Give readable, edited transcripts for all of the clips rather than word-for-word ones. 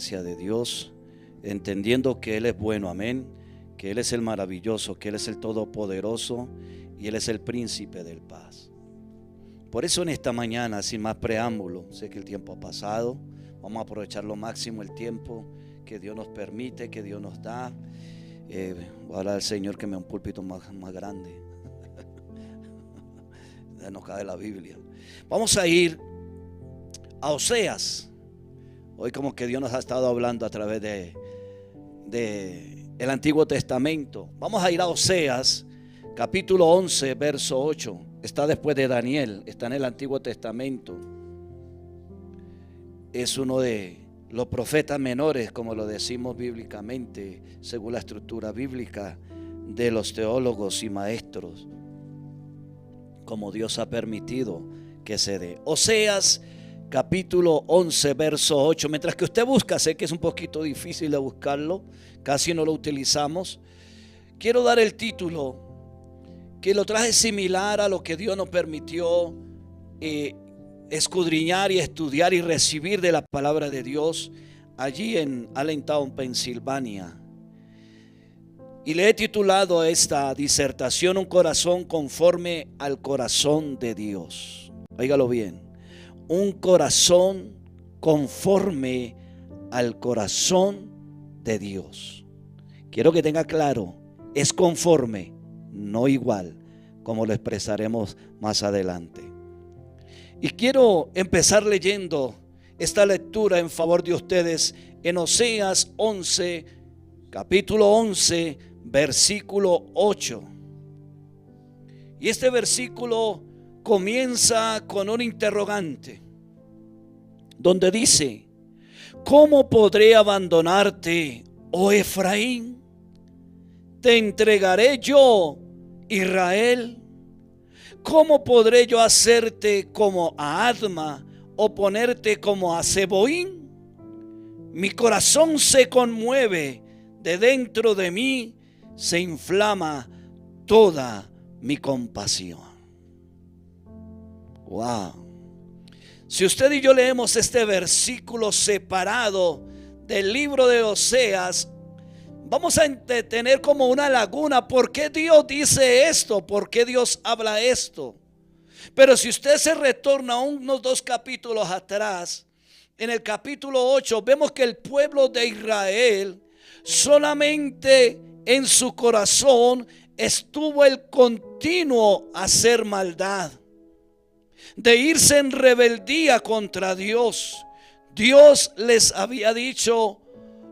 presencia de Dios, entendiendo que Él es bueno, amén, que Él es el maravilloso, que Él es el todopoderoso y Él es el príncipe del paz. Por eso en esta mañana, sin más preámbulo, sé que el tiempo ha pasado, vamos a aprovechar lo máximo el tiempo que Dios nos permite, que Dios nos da. Voy a hablar al Señor que me dé un púlpito más grande. Nos cae la Biblia. Vamos a ir a Oseas. Hoy como que Dios nos ha estado hablando a través de el Antiguo Testamento. Vamos a ir a Oseas, capítulo 11, verso 8. Está después de Daniel, está en el Antiguo Testamento. Es uno de los profetas menores, como lo decimos bíblicamente, según la estructura bíblica de los teólogos y maestros, como Dios ha permitido que se dé. Oseas capítulo 11 verso 8. Mientras que usted busca, sé que es un poquito difícil de buscarlo, casi no lo utilizamos. Quiero dar el título que lo traje similar a lo que Dios nos permitió escudriñar y estudiar y recibir de la palabra de Dios allí en Allentown, Pensilvania. Y le he titulado a esta disertación: un corazón conforme al corazón de Dios. Óigalo bien, un corazón conforme al corazón de Dios. Quiero que tenga claro, es conforme, no igual, como lo expresaremos más adelante. Y quiero empezar leyendo esta lectura en favor de ustedes en Oseas 11, capítulo 11, versículo 8. Y este versículo comienza con un interrogante, donde dice: ¿cómo podré abandonarte, oh Efraín? ¿Te entregaré yo, Israel? ¿Cómo podré yo hacerte como a Adma o ponerte como a Zeboín? Mi corazón se conmueve, de dentro de mí se inflama toda mi compasión. Wow. Si usted y yo leemos este versículo separado del libro de Oseas, vamos a tener como una laguna. ¿Por qué Dios dice esto? ¿Por qué Dios habla esto? Pero si usted se retorna unos 2 capítulos atrás, en el capítulo 8, vemos que el pueblo de Israel solamente en su corazón estuvo el continuo hacer maldad, de irse en rebeldía contra Dios. Dios les había dicho: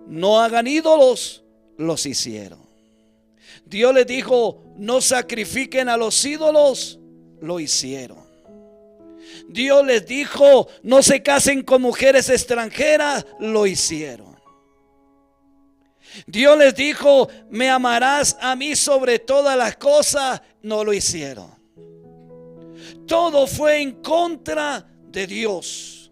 no hagan ídolos, los hicieron. Dios les dijo: no sacrifiquen a los ídolos, lo hicieron. Dios les dijo: no se casen con mujeres extranjeras, lo hicieron. Dios les dijo: me amarás a mí sobre todas las cosas, no lo hicieron. Todo fue en contra de Dios.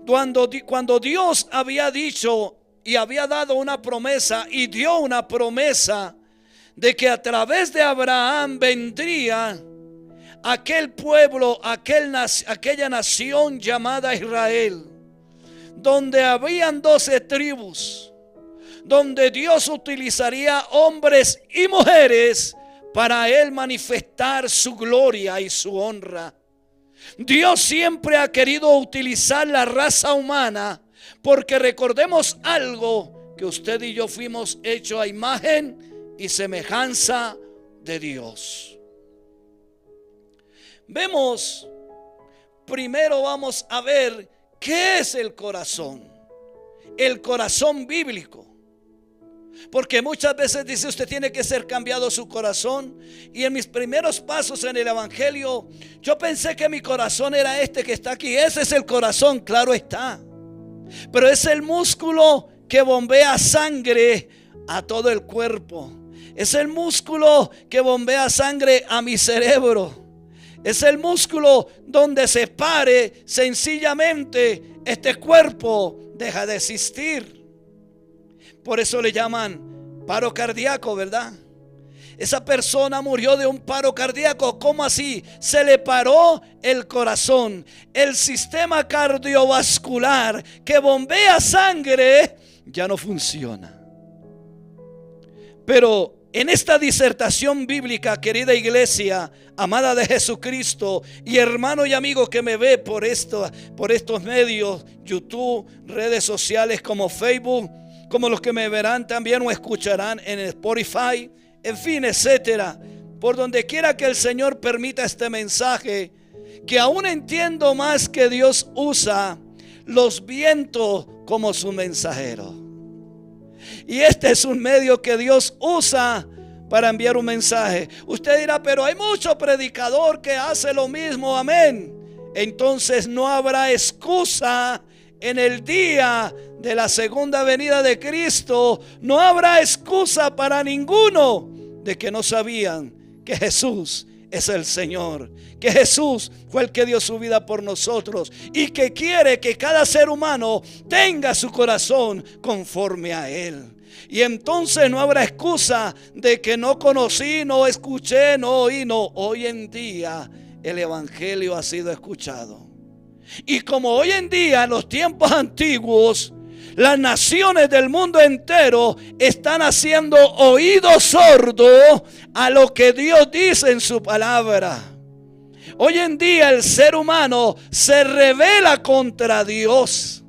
Cuando Dios había dicho y había dado una promesa y dio una promesa de que a través de Abraham vendría aquel pueblo, aquella nación llamada Israel, donde habían 12 tribus, donde Dios utilizaría hombres y mujeres para Él manifestar su gloria y su honra. Dios siempre ha querido utilizar la raza humana, porque recordemos algo, que usted y yo fuimos hechos a imagen y semejanza de Dios. Primero vamos a ver qué es el corazón bíblico. Porque muchas veces dice usted tiene que ser cambiado su corazón. Y en mis primeros pasos en el evangelio, yo pensé que mi corazón era este que está aquí. Ese es el corazón, claro está. Pero es el músculo que bombea sangre a todo el cuerpo. Es el músculo que bombea sangre a mi cerebro. Es el músculo donde se pare sencillamente este cuerpo deja de existir. Por eso le llaman paro cardíaco, ¿verdad? Esa persona murió de un paro cardíaco. ¿Cómo así? Se le paró el corazón. El sistema cardiovascular que bombea sangre ya no funciona. Pero en esta disertación bíblica, querida iglesia, amada de Jesucristo, y hermano y amigo que me ve por estos medios, YouTube, redes sociales como Facebook, como los que me verán también o escucharán en Spotify, en fin, etcétera. Por donde quiera que el Señor permita este mensaje, que aún entiendo más que Dios usa los vientos como su mensajero. Y este es un medio que Dios usa para enviar un mensaje. Usted dirá, pero hay mucho predicador que hace lo mismo. Amén. Entonces no habrá excusa en el día de la segunda venida de Cristo. No habrá excusa para ninguno de que no sabían que Jesús es el Señor, que Jesús fue el que dio su vida por nosotros y que quiere que cada ser humano tenga su corazón conforme a Él. Y entonces no habrá excusa de que no conocí, no escuché, no oí. No, hoy en día el evangelio ha sido escuchado. Y como hoy en día en los tiempos antiguos las naciones del mundo entero están haciendo oídos sordos a lo que Dios dice en su palabra. Hoy en día el ser humano se rebela contra Dios.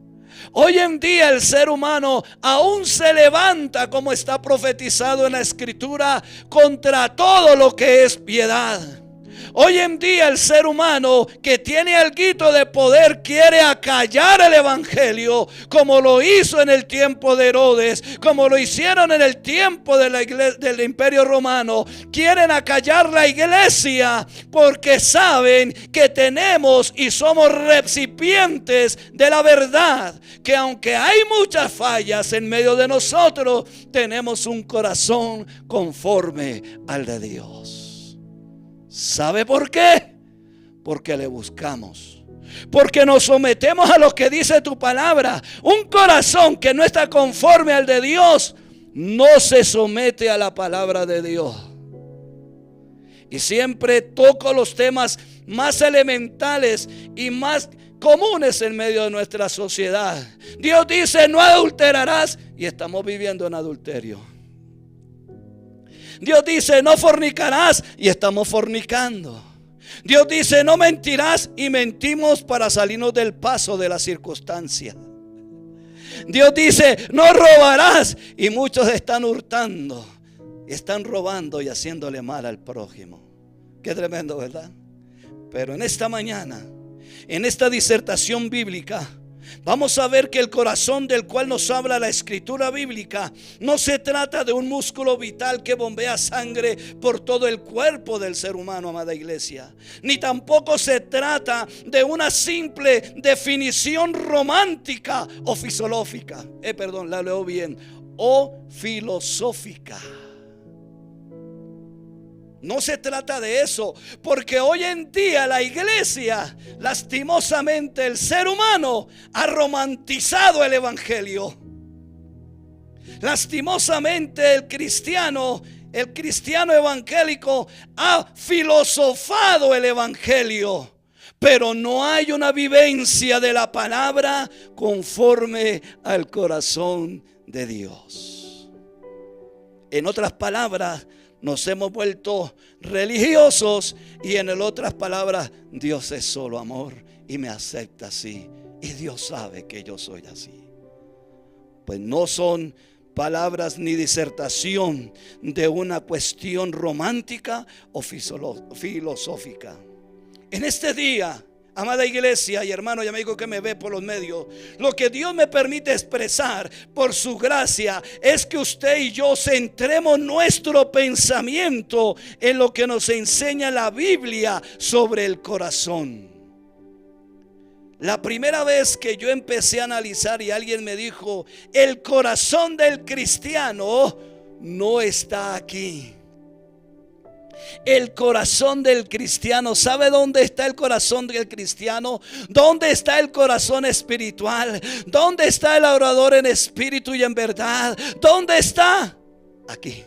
Hoy en día el ser humano aún se levanta, como está profetizado en la Escritura, contra todo lo que es piedad. Hoy en día el ser humano que tiene alguito de poder quiere acallar el evangelio, como lo hizo en el tiempo de Herodes, como lo hicieron en el tiempo de del Imperio Romano. Quieren acallar la iglesia porque saben que tenemos y somos recipientes de la verdad, que aunque hay muchas fallas en medio de nosotros, tenemos un corazón conforme al de Dios. ¿Sabe por qué? Porque le buscamos. Porque nos sometemos a lo que dice tu palabra. Un corazón que no está conforme al de Dios no se somete a la palabra de Dios. Y siempre toco los temas más elementales y más comunes en medio de nuestra sociedad. Dios dice: no adulterarás, y estamos viviendo en adulterio. Dios dice: no fornicarás, y estamos fornicando. Dios dice: no mentirás, y mentimos para salirnos del paso de la circunstancia. Dios dice: no robarás, y muchos están hurtando, están robando y haciéndole mal al prójimo. Qué tremendo, ¿verdad? Pero en esta mañana, en esta disertación bíblica, vamos a ver que el corazón del cual nos habla la escritura bíblica no se trata de un músculo vital que bombea sangre por todo el cuerpo del ser humano, amada iglesia. Ni tampoco se trata de una simple definición romántica o filosófica. La leo bien. O filosófica. No se trata de eso, porque hoy en día la iglesia, lastimosamente el ser humano, ha romantizado el evangelio. Lastimosamente el cristiano evangélico ha filosofado el evangelio, pero no hay una vivencia de la palabra conforme al corazón de Dios. En otras palabras, nos hemos vuelto religiosos, y en otras palabras, Dios es solo amor y me acepta así, y Dios sabe que yo soy así. Pues no son palabras ni disertación de una cuestión romántica o filosófica. En este día, amada iglesia y hermano y amigo que me ve por los medios, lo que Dios me permite expresar por su gracia es que usted y yo centremos nuestro pensamiento en lo que nos enseña la Biblia sobre el corazón. La primera vez que yo empecé a analizar y alguien me dijo: el corazón del cristiano no está aquí. El corazón del cristiano, ¿sabe dónde está el corazón del cristiano? ¿Dónde está el corazón espiritual? ¿Dónde está el adorador en espíritu y en verdad? ¿Dónde está? Aquí.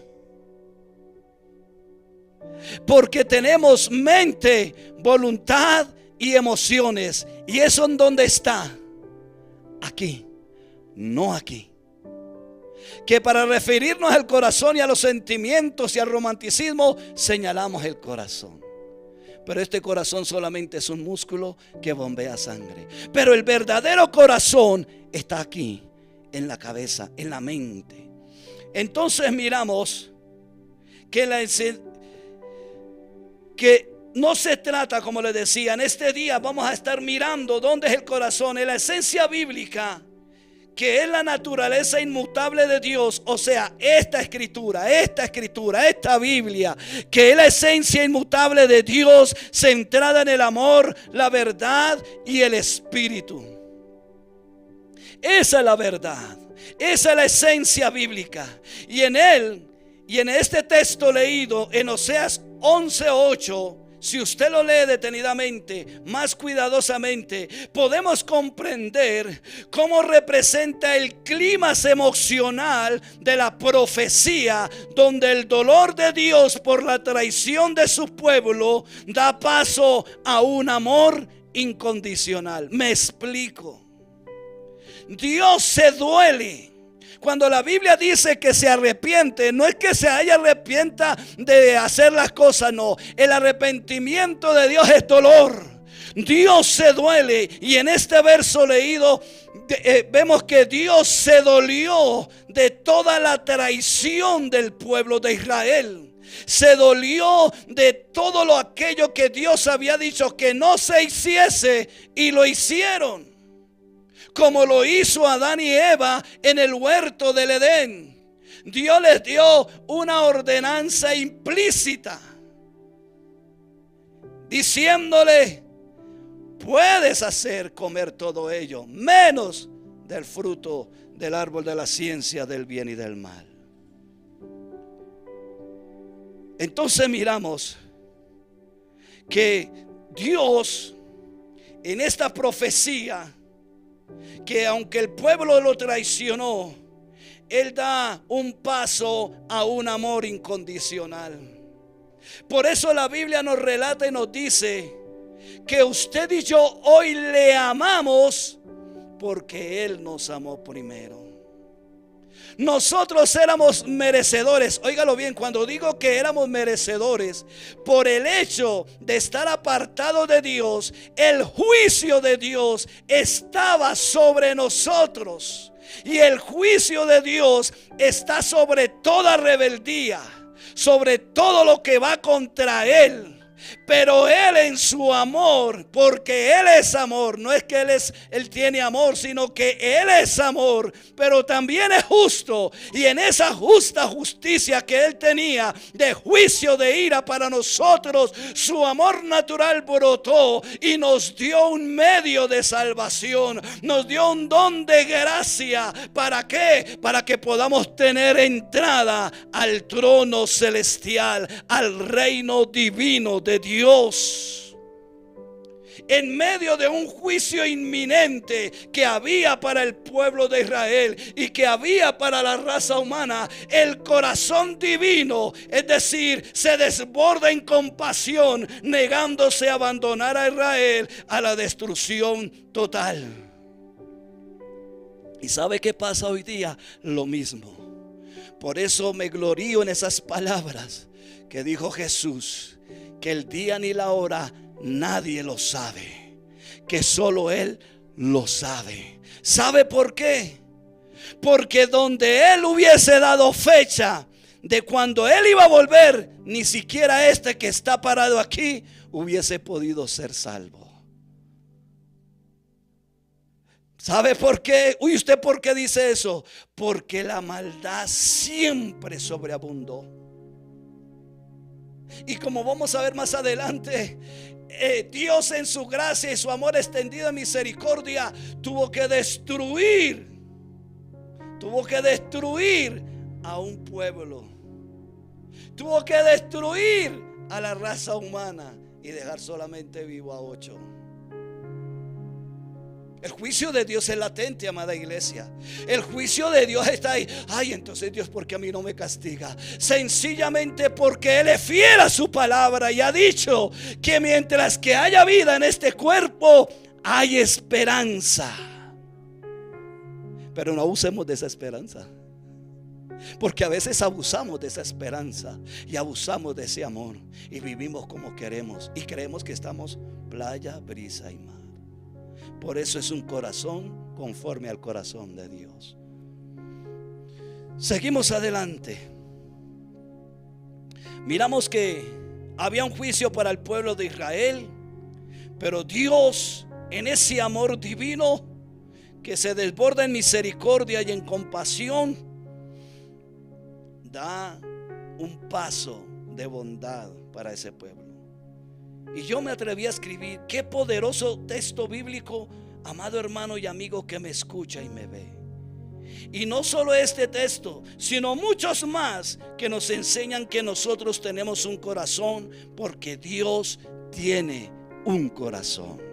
Porque tenemos mente, voluntad y emociones. ¿Y eso en dónde está? Aquí, no aquí. Que para referirnos al corazón y a los sentimientos y al romanticismo señalamos el corazón. Pero este corazón solamente es un músculo que bombea sangre. Pero el verdadero corazón está aquí, en la cabeza, en la mente. Entonces miramos que no se trata, como les decía, en este día vamos a estar mirando dónde es el corazón, en la esencia bíblica, que es la naturaleza inmutable de Dios. O sea, esta escritura, esta Biblia, que es la esencia inmutable de Dios, centrada en el amor, la verdad y el espíritu. Esa es la verdad, esa es la esencia bíblica. Y en él, y en este texto leído en Oseas 11:8, si usted lo lee detenidamente, más cuidadosamente, podemos comprender cómo representa el clímax emocional de la profecía, donde el dolor de Dios por la traición de su pueblo da paso a un amor incondicional. Me explico. Dios se duele. Cuando la Biblia dice que se arrepiente, no es que se arrepienta de hacer las cosas, no. El arrepentimiento de Dios es dolor. Dios se duele. Y en este verso leído vemos que Dios se dolió de toda la traición del pueblo de Israel. Se dolió de todo aquello que Dios había dicho que no se hiciese, y lo hicieron. Como lo hizo Adán y Eva en el huerto del Edén. Dios les dio una ordenanza implícita, diciéndole: puedes hacer comer todo ello, menos del fruto del árbol de la ciencia del bien y del mal. Entonces miramos que Dios en esta profecía, que aunque el pueblo lo traicionó, Él da un paso a un amor incondicional. Por eso la Biblia nos relata y nos dice que usted y yo hoy le amamos porque Él nos amó primero. Nosotros éramos merecedores. Óigalo bien, cuando digo que éramos merecedores, por el hecho de estar apartados de Dios, el juicio de Dios estaba sobre nosotros. Y el juicio de Dios está sobre toda rebeldía, sobre todo lo que va contra Él. Pero Él en su amor, porque Él es amor, no es que Él tiene amor, sino que Él es amor, pero también es justo. Y en esa justa justicia que Él tenía de juicio, de ira para nosotros, su amor natural brotó y nos dio un medio de salvación, nos dio un don de gracia. ¿Para qué? Para que podamos tener entrada al trono celestial, al reino divino de Dios. En medio de un juicio inminente que había para el pueblo de Israel y que había para la raza humana, el corazón divino, es decir, se desborda en compasión, negándose a abandonar a Israel a la destrucción total. ¿Y sabe qué pasa hoy día? Lo mismo. Por eso me glorío en esas palabras que dijo Jesús, que el día ni la hora nadie lo sabe, que solo Él lo sabe. ¿Sabe por qué? Porque donde Él hubiese dado fecha de cuando Él iba a volver, ni siquiera este que está parado aquí hubiese podido ser salvo. ¿Sabe por qué? Uy, ¿usted por qué dice eso? Porque la maldad siempre sobreabundó. Y como vamos a ver más adelante, Dios en su gracia y su amor extendido en misericordia tuvo que destruir a un pueblo, tuvo que destruir a la raza humana y dejar solamente vivo a 8. El juicio de Dios es latente, amada iglesia. El juicio de Dios está ahí. Ay, entonces Dios, ¿por qué a mí no me castiga? Sencillamente porque Él es fiel a su palabra y ha dicho que mientras que haya vida en este cuerpo, hay esperanza. Pero no abusemos de esa esperanza, porque a veces abusamos de esa esperanza y abusamos de ese amor y vivimos como queremos y creemos que estamos playa, brisa y mar. Por eso es un corazón conforme al corazón de Dios. Seguimos adelante. Miramos que había un juicio para el pueblo de Israel, pero Dios, en ese amor divino que se desborda en misericordia y en compasión, da un paso de bondad para ese pueblo. Y yo me atreví a escribir: qué poderoso texto bíblico, amado hermano y amigo que me escucha y me ve. Y no solo este texto, sino muchos más que nos enseñan que nosotros tenemos un corazón, porque Dios tiene un corazón.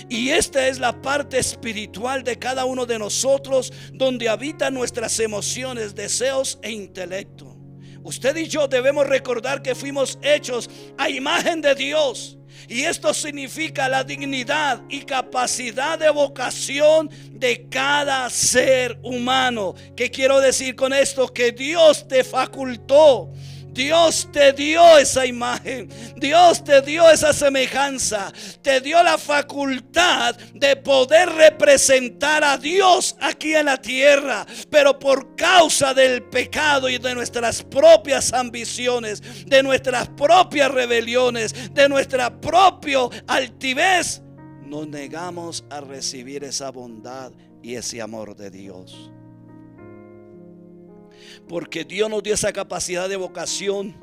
Y esta es la parte espiritual de cada uno de nosotros, donde habitan nuestras emociones, deseos e intelecto. Usted y yo debemos recordar que fuimos hechos a imagen de Dios, y esto significa la dignidad y capacidad de vocación de cada ser humano. ¿Qué quiero decir con esto? Que Dios te facultó, Dios te dio esa imagen, Dios te dio esa semejanza, te dio la facultad de poder representar a Dios aquí en la tierra. Pero por causa del pecado y de nuestras propias ambiciones, de nuestras propias rebeliones, de nuestra propia altivez, nos negamos a recibir esa bondad y ese amor de Dios. Porque Dios nos dio esa capacidad de vocación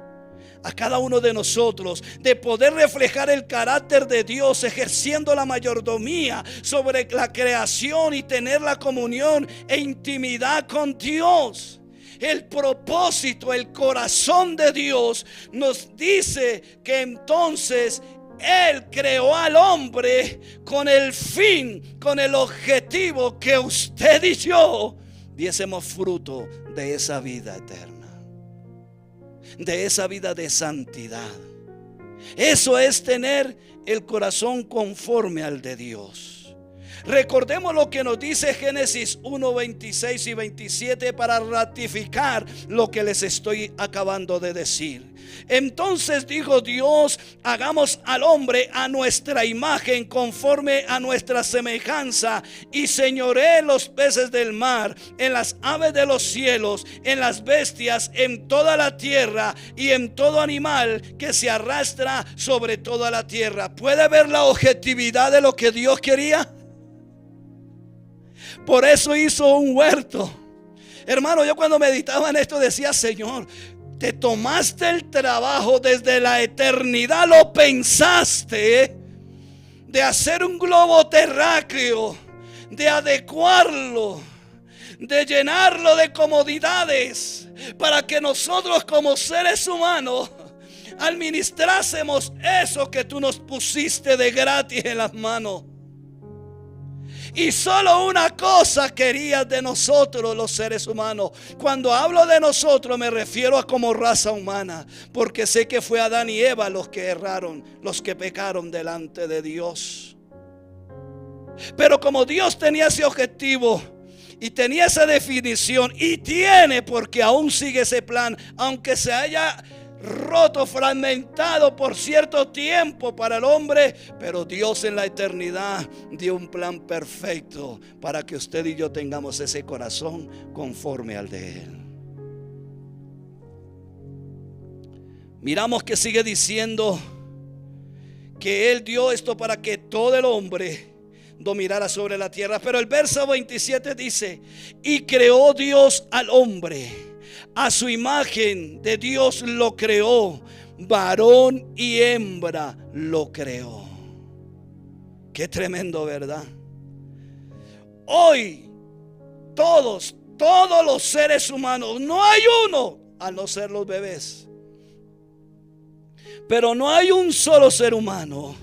a cada uno de nosotros, de poder reflejar el carácter de Dios, ejerciendo la mayordomía sobre la creación y tener la comunión e intimidad con Dios. El propósito, el corazón de Dios nos dice que entonces Él creó al hombre con el fin, con el objetivo que usted y yo diésemos fruto de esa vida eterna, de esa vida de santidad. Eso es tener el corazón conforme al de Dios. Recordemos lo que nos dice Génesis 1, 26 y 27 para ratificar lo que les estoy acabando de decir. Entonces dijo Dios: hagamos al hombre a nuestra imagen, conforme a nuestra semejanza, y señoree en los peces del mar, en las aves de los cielos, en las bestias, en toda la tierra y en todo animal que se arrastra sobre toda la tierra. ¿Puede ver la objetividad de lo que Dios quería? Por eso hizo un huerto. Hermano, yo cuando meditaba en esto decía: Señor, te tomaste el trabajo desde la eternidad, lo pensaste, de hacer un globo terráqueo, de adecuarlo, de llenarlo de comodidades, para que nosotros como seres humanos administrásemos eso que tú nos pusiste de gratis en las manos. Y solo una cosa querías de nosotros los seres humanos. Cuando hablo de nosotros me refiero a como raza humana, porque sé que fue Adán y Eva los que erraron, los que pecaron delante de Dios. Pero como Dios tenía ese objetivo y tenía esa definición, y tiene, porque aún sigue ese plan, aunque se haya roto, fragmentado por cierto tiempo para el hombre, pero Dios en la eternidad dio un plan perfecto para que usted y yo tengamos ese corazón conforme al de Él. Miramos que sigue diciendo que Él dio esto para que todo el hombre dominara sobre la tierra. Pero el verso 27 dice: y creó Dios al hombre, a su imagen de Dios lo creó, varón y hembra lo creó. Qué tremendo, ¿verdad? Hoy todos los seres humanos, no hay uno, a no ser los bebés, pero no hay un solo ser humano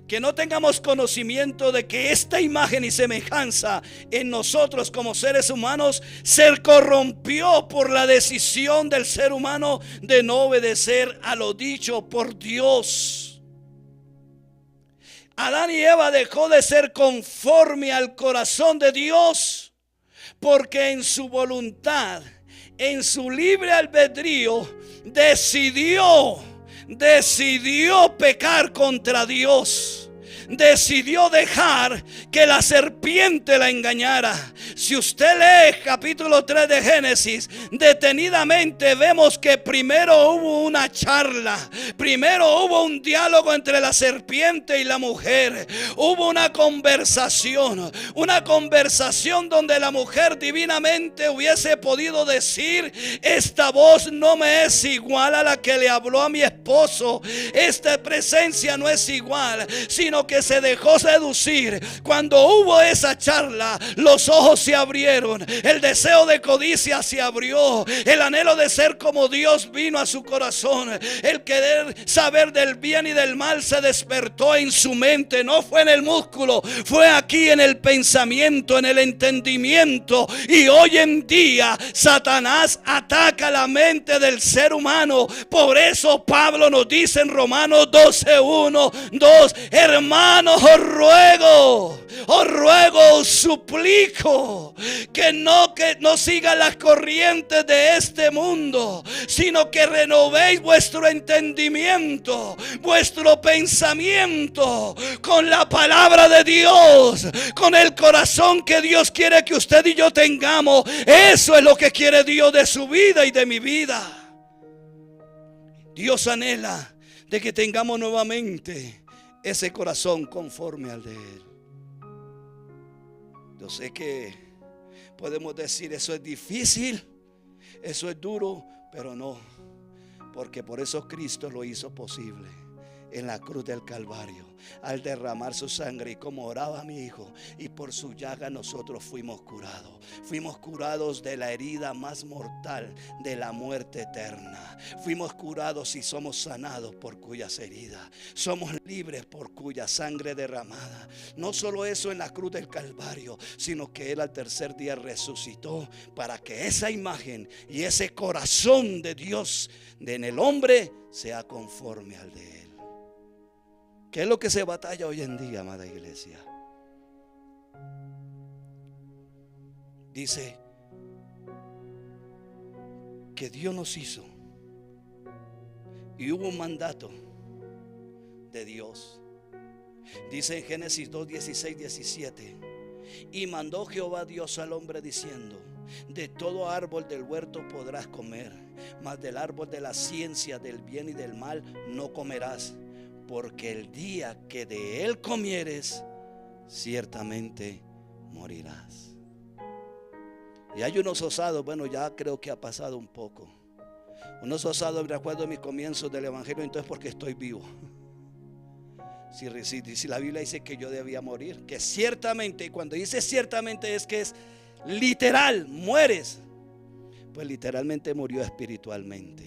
que no tengamos conocimiento de que esta imagen y semejanza en nosotros como seres humanos se corrompió por la decisión del ser humano de no obedecer a lo dicho por Dios. Adán y Eva dejó de ser conforme al corazón de Dios, porque en su voluntad, en su libre albedrío, decidió pecar contra Dios. Decidió dejar que la serpiente la engañara. Si usted lee capítulo 3 de Génesis detenidamente, vemos que primero hubo una charla, primero hubo un diálogo entre la serpiente y la mujer. Hubo una conversación donde la mujer divinamente hubiese podido decir: esta voz no me es igual a la que le habló a mi esposo, esta presencia no es igual, sino que se dejó seducir. Cuando hubo esa charla, los ojos se abrieron, el deseo de codicia se abrió, el anhelo de ser como Dios vino a su corazón, el querer saber del bien y del mal se despertó en su mente. No fue en el músculo, fue aquí en el pensamiento, en el entendimiento. Y hoy en día Satanás ataca la mente del ser humano. Por eso Pablo nos dice en Romanos 12:1, 2: hermanos, os ruego, os suplico que no sigan las corrientes de este mundo, sino que renovéis vuestro entendimiento, vuestro pensamiento con la palabra de Dios, con el corazón que Dios quiere que usted y yo tengamos. Eso es lo que quiere Dios de su vida y de mi vida. Dios anhela de que tengamos nuevamente ese corazón conforme al de Él. Yo sé que podemos decir: eso es difícil, eso es duro, pero no, porque por eso Cristo lo hizo posible en la cruz del Calvario, al derramar su sangre. Y como oraba mi hijo, y por su llaga nosotros fuimos curados de la herida más mortal, de la muerte eterna. Fuimos curados y somos sanados por cuyas heridas, somos libres por cuya sangre derramada. No solo eso en la cruz del Calvario, sino que Él al tercer día resucitó para que esa imagen y ese corazón de Dios en el hombre sea conforme al de Él. ¿Qué es lo que se batalla hoy en día, amada iglesia? Dice que Dios nos hizo y hubo un mandato de Dios. Dice en Génesis 2, 16, 17: y mandó Jehová Dios al hombre diciendo: de todo árbol del huerto podrás comer, mas del árbol de la ciencia del bien y del mal no comerás, porque el día que de él comieres, ciertamente morirás. Y hay unos osados, bueno, ya creo que ha pasado un poco. Unos osados, me acuerdo de mis comienzos del evangelio, entonces porque estoy vivo. Si la Biblia dice que yo debía morir, que ciertamente, y cuando dice ciertamente es que es literal, mueres. Pues literalmente murió espiritualmente.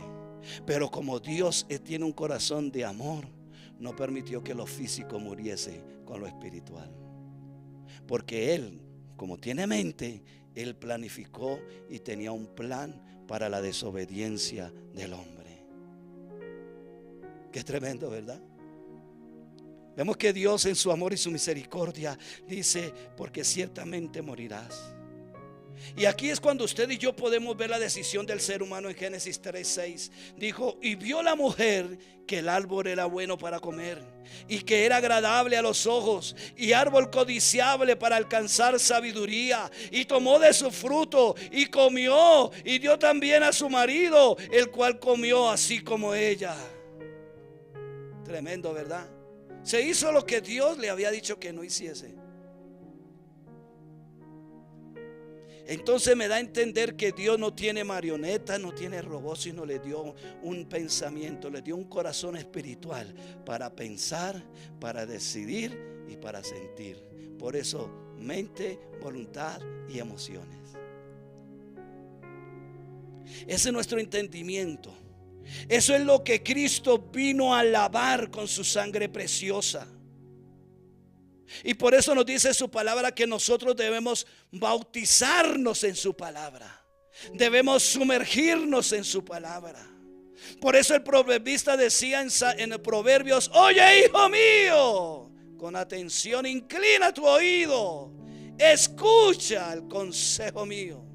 Pero como Dios tiene un corazón de amor, no permitió que lo físico muriese con lo espiritual. Porque Él, como tiene mente, Él planificó y tenía un plan para la desobediencia del hombre. Qué tremendo, ¿verdad? Vemos que Dios en su amor y su misericordia dice: porque ciertamente morirás. Y aquí es cuando usted y yo podemos ver la decisión del ser humano en Génesis 3:6. Dijo: y vio la mujer que el árbol era bueno para comer, y que era agradable a los ojos, y árbol codiciable para alcanzar sabiduría, y tomó de su fruto y comió, y dio también a su marido, el cual comió así como ella. Tremendo, ¿verdad? Se hizo lo que Dios le había dicho que no hiciese. Entonces me da a entender que Dios no tiene marionetas, no tiene robots, sino le dio un pensamiento, le dio un corazón espiritual para pensar, para decidir y para sentir. Por eso, mente, voluntad y emociones. Ese es nuestro entendimiento. Eso es lo que Cristo vino a lavar con su sangre preciosa. Y por eso nos dice su palabra que nosotros debemos bautizarnos en su palabra. Debemos sumergirnos en su palabra. Por eso el proverbista decía en Proverbios: oye, hijo mío, con atención inclina tu oído, escucha el consejo mío.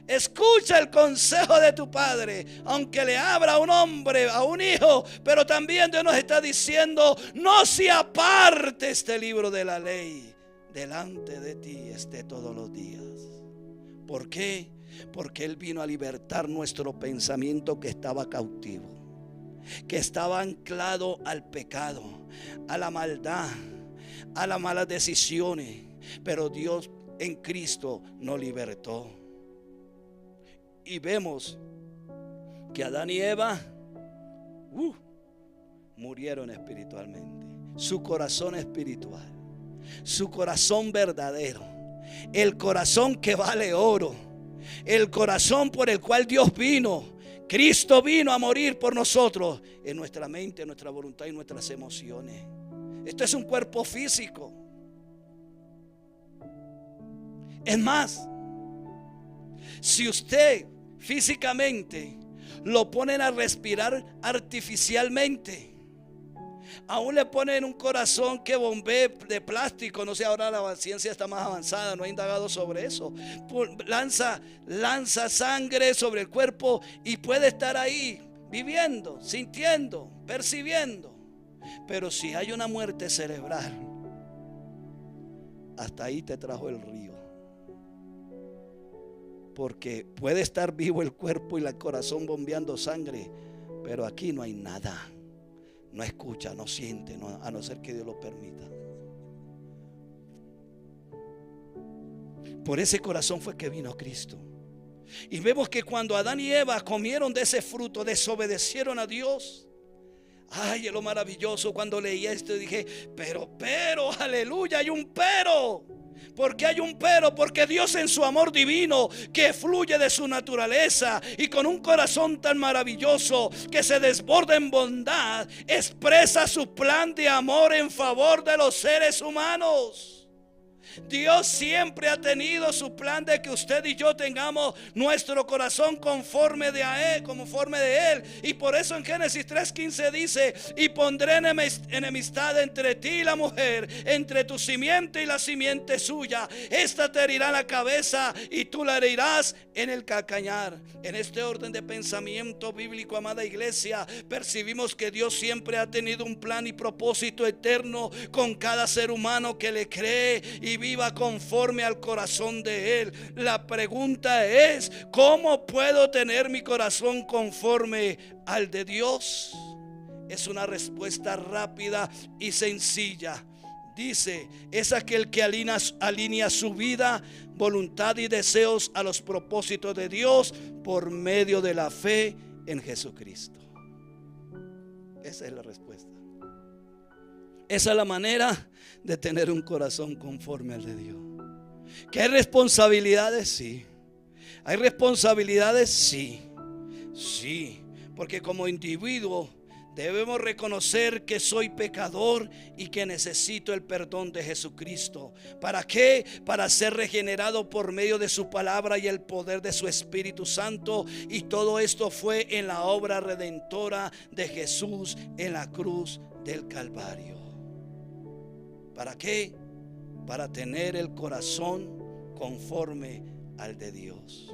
Escucha el consejo de tu padre, aunque le abra a un hombre, a un hijo. Pero también Dios nos está diciendo: no se aparte este libro de la ley, delante de ti esté todos los días. ¿Por qué? Porque Él vino a libertar nuestro pensamiento que estaba cautivo, que estaba anclado al pecado, a la maldad, a las malas decisiones. Pero Dios en Cristo nos libertó. Y vemos que Adán y Eva murieron espiritualmente. Su corazón espiritual, su corazón verdadero, el corazón que vale oro, el corazón por el cual Dios vino. Cristo vino a morir por nosotros, en nuestra mente, en nuestra voluntad y nuestras emociones. Esto es un cuerpo físico. Es más, si usted físicamente lo ponen a respirar artificialmente, aún le ponen un corazón que bombee de plástico, no sé, ahora la ciencia está más avanzada, no he indagado sobre eso. Lanza sangre sobre el cuerpo y puede estar ahí viviendo, sintiendo, percibiendo. Pero si hay una muerte cerebral, hasta ahí te trajo el río. Porque puede estar vivo el cuerpo y el corazón bombeando sangre, pero aquí no hay nada. No escucha, no siente, a no ser que Dios lo permita. Por ese corazón fue que vino Cristo. Y vemos que cuando Adán y Eva comieron de ese fruto, desobedecieron a Dios. Ay, es lo maravilloso. Cuando leí esto dije: pero, aleluya, hay un pero. ¿Por qué hay un pero? Porque Dios, en su amor divino que fluye de su naturaleza y con un corazón tan maravilloso que se desborda en bondad, expresa su plan de amor en favor de los seres humanos. Dios siempre ha tenido su plan de que usted y yo tengamos nuestro corazón conforme de Él. Y por eso en Génesis 3:15 dice: y pondré enemistad entre ti y la mujer, entre tu simiente y la simiente suya. Esta te herirá la cabeza y tú la herirás en el calcañar. En este orden de pensamiento bíblico, amada iglesia, percibimos que Dios siempre ha tenido un plan y propósito eterno con cada ser humano que le cree y viva conforme al corazón de Él. La pregunta es: ¿cómo puedo tener mi corazón conforme al de Dios? Es una respuesta rápida y sencilla. Dice: es aquel que alinea su vida, voluntad y deseos a los propósitos de Dios por medio de la fe en Jesucristo. Esa es la respuesta. Esa es la manera de tener un corazón conforme al de Dios. ¿Que hay responsabilidades? Sí. ¿Hay responsabilidades? Sí. Sí. Porque como individuo debemos reconocer que soy pecador y que necesito el perdón de Jesucristo. ¿Para qué? Para ser regenerado por medio de su palabra y el poder de su Espíritu Santo. Y todo esto fue en la obra redentora de Jesús en la cruz del Calvario. ¿Para qué? Para tener el corazón conforme al de Dios.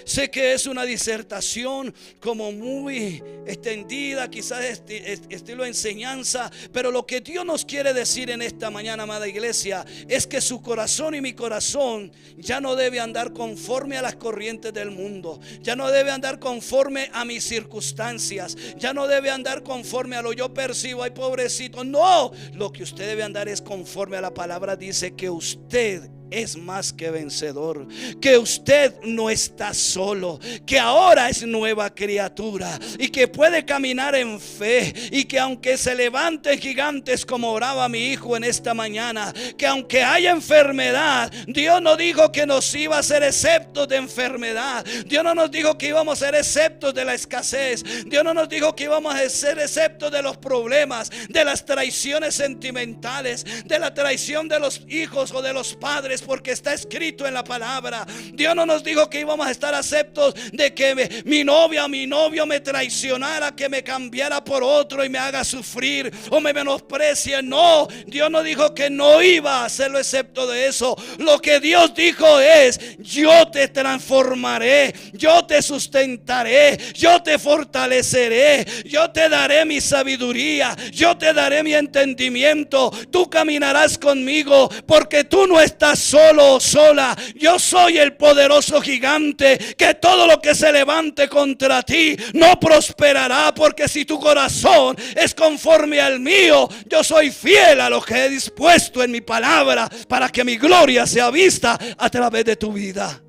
Sé que es una disertación como muy extendida, quizás estilo enseñanza, pero lo que Dios nos quiere decir en esta mañana, amada iglesia, es que su corazón y mi corazón ya no debe andar conforme a las corrientes del mundo, ya no debe andar conforme a mis circunstancias, ya no debe andar conforme a lo yo percibo, ay pobrecito. No, lo que usted debe andar es conforme a la palabra. Dice que usted es más que vencedor, que usted no está solo, que ahora es nueva criatura y que puede caminar en fe, y que aunque se levanten gigantes, como oraba mi hijo en esta mañana, que aunque haya enfermedad, Dios no dijo que nos iba a ser exceptos de enfermedad, Dios no nos dijo que íbamos a ser exceptos de la escasez, Dios no nos dijo que íbamos a ser exceptos de los problemas, de las traiciones sentimentales, de la traición de los hijos o de los padres, porque está escrito en la palabra. Dios no nos dijo que íbamos a estar aceptos de que mi novia o mi novio me traicionara, que me cambiara por otro y me haga sufrir o me menosprecie. No, Dios no dijo que no iba a hacerlo excepto de eso. Lo que Dios dijo es: yo te transformaré, yo te sustentaré, yo te fortaleceré, yo te daré mi sabiduría, yo te daré mi entendimiento. Tú caminarás conmigo, porque tú no estás solo o sola. Yo soy el poderoso gigante, que todo lo que se levante contra ti no prosperará, porque si tu corazón es conforme al mío, yo soy fiel a lo que he dispuesto en mi palabra, para que mi gloria sea vista a través de tu vida.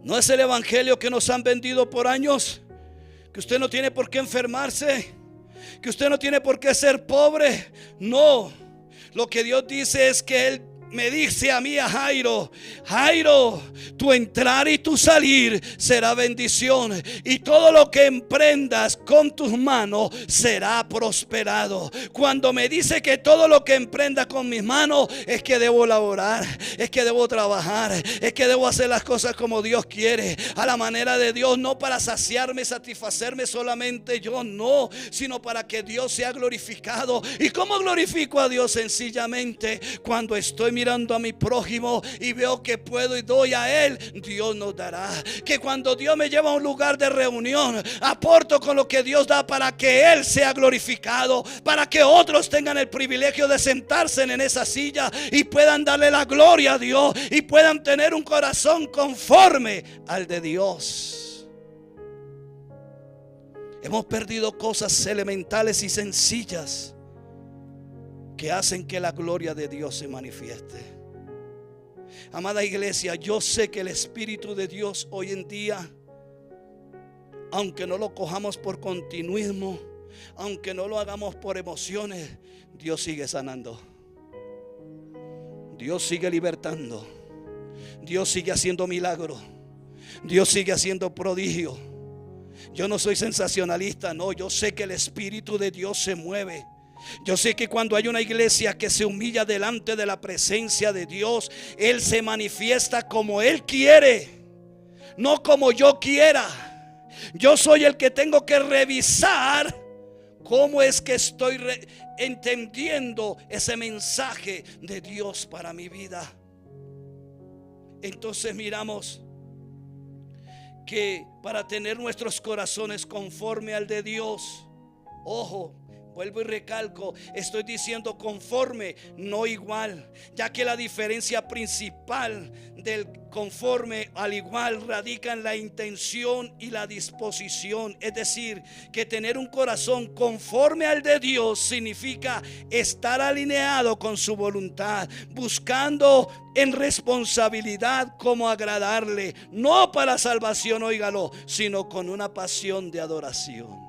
No es el evangelio que nos han vendido por años, que usted no tiene por qué enfermarse, que usted no tiene por qué ser pobre. No, lo que Dios dice es que Él me dice a mí, a Jairo: Jairo, tu entrar y tu salir será bendición, y todo lo que emprendas con tus manos será prosperado. Cuando me dice que todo lo que emprenda con mis manos, es que debo laborar, es que debo trabajar, es que debo hacer las cosas como Dios quiere, a la manera de Dios, no para saciarme, satisfacerme solamente yo, no, sino para que Dios sea glorificado. ¿Y cómo glorifico a Dios? Sencillamente cuando estoy mirando a mi prójimo y veo que puedo y doy a él, Dios nos dará. Que cuando Dios me lleva a un lugar de reunión, aporto con lo que Dios da, para que Él sea glorificado, para que otros tengan el privilegio de sentarse en esa silla y puedan darle la gloria a Dios, y puedan tener un corazón conforme al de Dios. Hemos perdido cosas elementales y sencillas que hacen que la gloria de Dios se manifieste. Amada iglesia, yo sé que el Espíritu de Dios hoy en día, aunque no lo cojamos por continuismo, aunque no lo hagamos por emociones, Dios sigue sanando, Dios sigue libertando, Dios sigue haciendo milagros, Dios sigue haciendo prodigios. Yo no soy sensacionalista, no, yo sé que el Espíritu de Dios se mueve. Yo sé que cuando hay una iglesia que se humilla delante de la presencia de Dios, Él se manifiesta como Él quiere, no como yo quiera. Yo soy el que tengo que revisar cómo es que estoy entendiendo ese mensaje de Dios para mi vida. Entonces miramos que para tener nuestros corazones conforme al de Dios, ojo, vuelvo y recalco, estoy diciendo conforme, no igual, ya que la diferencia principal del conforme al igual radica en la intención y la disposición. Es decir, que tener un corazón conforme al de Dios significa estar alineado con su voluntad, buscando en responsabilidad cómo agradarle, no para salvación, óigalo, sino con una pasión de adoración.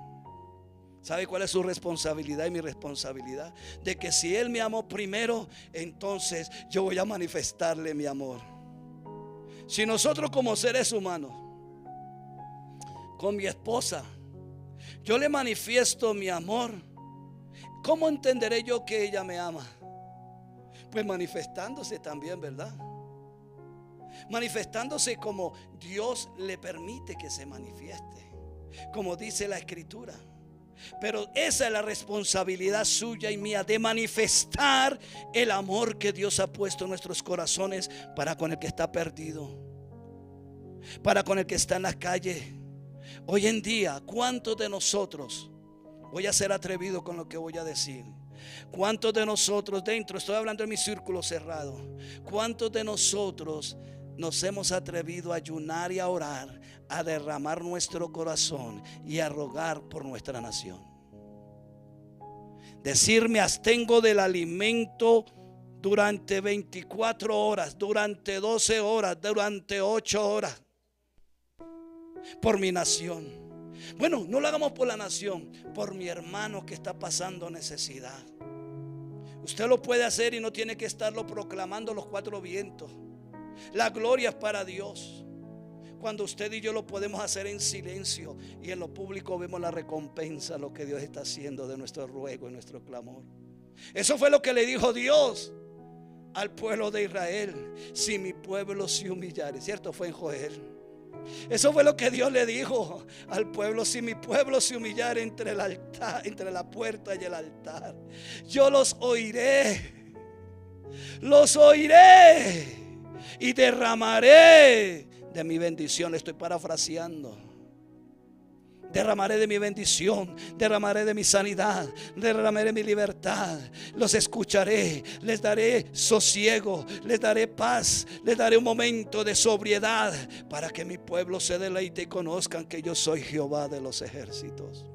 ¿Sabe cuál es su responsabilidad y mi responsabilidad? De que si Él me amó primero, entonces yo voy a manifestarle mi amor. Si nosotros como seres humanos, con mi esposa, yo le manifiesto mi amor, ¿cómo entenderé yo que ella me ama? Pues manifestándose también, ¿verdad? Manifestándose como Dios le permite que se manifieste, como dice la Escritura. Pero esa es la responsabilidad suya y mía, de manifestar el amor que Dios ha puesto en nuestros corazones para con el que está perdido, para con el que está en la calle. Hoy en día, ¿cuántos de nosotros, voy a ser atrevido con lo que voy a decir, cuántos de nosotros dentro, estoy hablando de mi círculo cerrado, cuántos de nosotros nos hemos atrevido a ayunar y a orar, a derramar nuestro corazón y a rogar por nuestra nación? Decir me abstengo del alimento durante 24 horas, durante 12 horas, durante 8 horas. Por mi nación. Bueno, no lo hagamos por la nación, por mi hermano que está pasando necesidad. Usted lo puede hacer y no tiene que estarlo proclamando los cuatro vientos. La gloria es para Dios. Cuando usted y yo lo podemos hacer en silencio y en lo público vemos la recompensa, lo que Dios está haciendo de nuestro ruego y nuestro clamor. Eso fue lo que le dijo Dios al pueblo de Israel: si mi pueblo se humillare, ¿cierto? Fue en Joel. Eso fue lo que Dios le dijo al pueblo: si mi pueblo se humillare entre el altar, entre la puerta y el altar, yo los oiré y derramaré de mi bendición. Estoy parafraseando. Derramaré de mi bendición, derramaré de mi sanidad, derramaré de mi libertad. Los escucharé, les daré sosiego, les daré paz, les daré un momento de sobriedad para que mi pueblo se deleite y conozcan que yo soy Jehová de los ejércitos.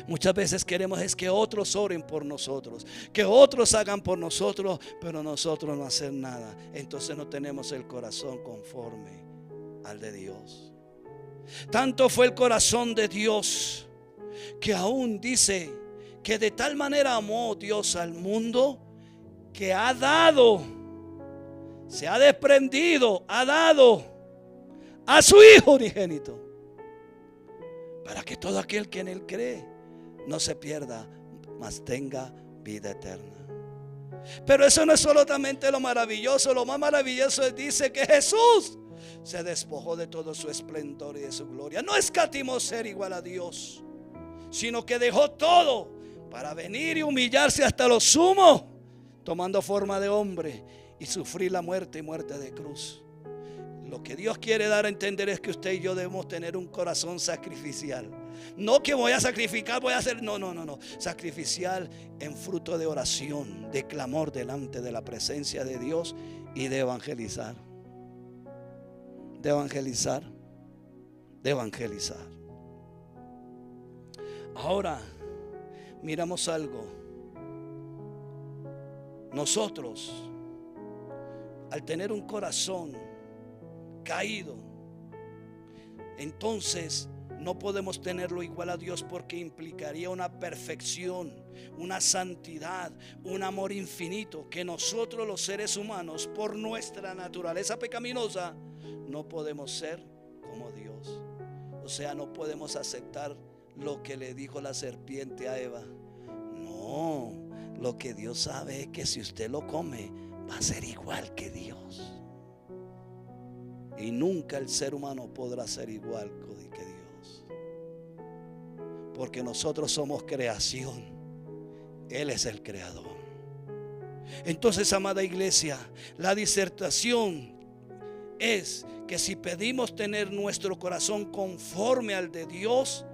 Muchas veces queremos es que otros oren por nosotros, que otros hagan por nosotros, pero nosotros no hacer nada. Entonces no tenemos el corazón conforme al de Dios. Tanto fue el corazón de Dios que aún dice que de tal manera amó Dios al mundo que ha dado, se ha desprendido, ha dado a su Hijo unigénito, para que todo aquel que en Él cree no se pierda, mas tenga vida eterna. Pero eso no es solamente lo maravilloso. Lo más maravilloso es, dice que Jesús se despojó de todo su esplendor y de su gloria. No escatimó ser igual a Dios, sino que dejó todo para venir y humillarse hasta lo sumo, tomando forma de hombre y sufrir la muerte y muerte de cruz. Lo que Dios quiere dar a entender es que usted y yo debemos tener un corazón sacrificial. No que voy a sacrificar, voy a hacer, no. Sacrificial en fruto de oración, de clamor delante de la presencia de Dios y de evangelizar. De evangelizar. Ahora, miramos algo. Nosotros, al tener un corazón caído, entonces no podemos tenerlo igual a Dios, porque implicaría una perfección, una santidad, un amor infinito que nosotros los seres humanos, por nuestra naturaleza pecaminosa, no podemos ser como Dios. O sea, no podemos aceptar lo que le dijo la serpiente a Eva. No, lo que Dios sabe es que si usted lo come, va a ser igual que Dios. Y nunca el ser humano podrá ser igual que Dios, porque nosotros somos creación, Él es el creador. Entonces, amada iglesia, la disertación es que si pedimos tener nuestro corazón conforme al de Dios,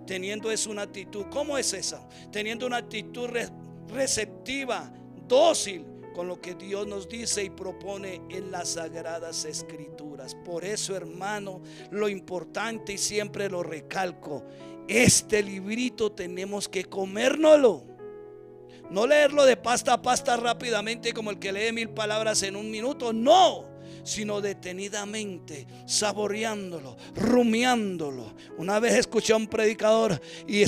teniendo una actitud, ¿cómo es esa? Teniendo una actitud receptiva, dócil con lo que Dios nos dice y propone en las sagradas escrituras. Por eso, hermano, lo importante, y siempre lo recalco, este librito tenemos que comérnoslo. No leerlo de pasta a pasta rápidamente como el que lee 1000 palabras en un minuto, no, sino detenidamente, saboreándolo, rumiándolo. Una vez escuché a un predicador y yo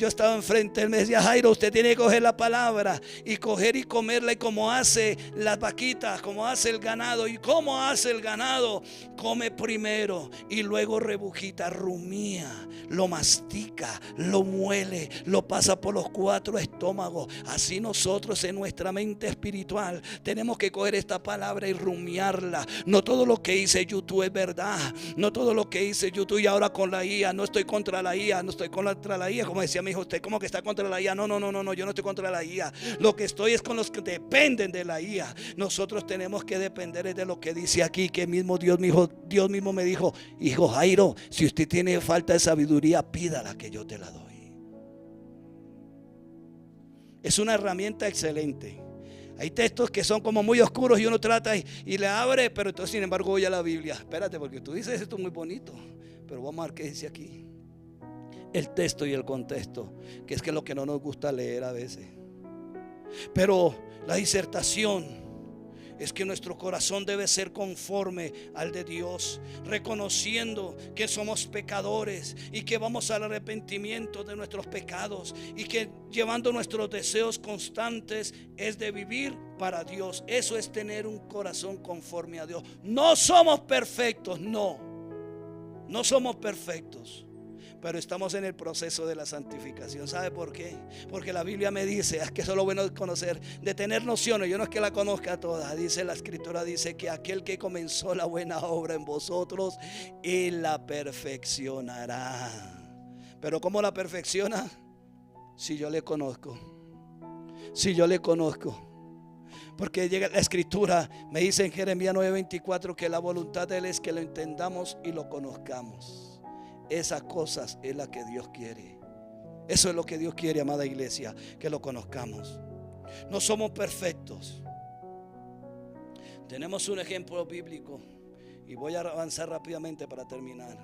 estaba enfrente. Él me decía: Jairo, usted tiene que coger la palabra y coger y comerla, y como hace las vaquitas, como hace el ganado. ¿Y cómo hace el ganado? Come primero y luego rebujita, rumía, lo mastica, lo muele, lo pasa por los 4 estómagos. Así nosotros en nuestra mente espiritual tenemos que coger esta palabra y rumiarla. No todo lo que dice YouTube es verdad. No todo lo que dice YouTube. Y ahora con la IA, no estoy contra la IA, no estoy contra la IA. Como decía mi hijo, usted como que está contra la IA. No, yo no estoy contra la IA. Lo que estoy es con los que dependen de la IA. Nosotros tenemos que depender de lo que dice aquí, que mismo Dios mismo me dijo: hijo Jairo, si usted tiene falta de sabiduría, pídala que yo te la doy. Es una herramienta excelente. Hay textos que son como muy oscuros y uno trata y le abre, pero entonces sin embargo oye la Biblia. Espérate, porque tú dices esto muy bonito, pero vamos a ver qué dice aquí. el texto y el contexto, que es lo que no nos gusta leer a veces. Pero la disertación es que nuestro corazón debe ser conforme al de Dios, reconociendo que somos pecadores y que vamos al arrepentimiento de nuestros pecados, y que llevando nuestros deseos constantes es de vivir para Dios. Eso es tener un corazón conforme a Dios. No somos perfectos, no somos perfectos, pero estamos en el proceso de la santificación. ¿Sabe por qué? Porque la Biblia me dice, es que eso es lo bueno de conocer, de tener nociones. Yo no es que la conozca toda. Dice la Escritura, dice que aquel que comenzó la buena obra en vosotros, Él la perfeccionará. Pero ¿cómo la perfecciona? Si yo le conozco. Si yo le conozco. Porque llega la Escritura, me dice en Jeremías 9:24 que la voluntad de Él es que lo entendamos y lo conozcamos. Esas cosas es la que Dios quiere. Eso es lo que Dios quiere, amada iglesia, que lo conozcamos. No somos perfectos. Tenemos un ejemplo bíblico, y voy a avanzar rápidamente para terminar.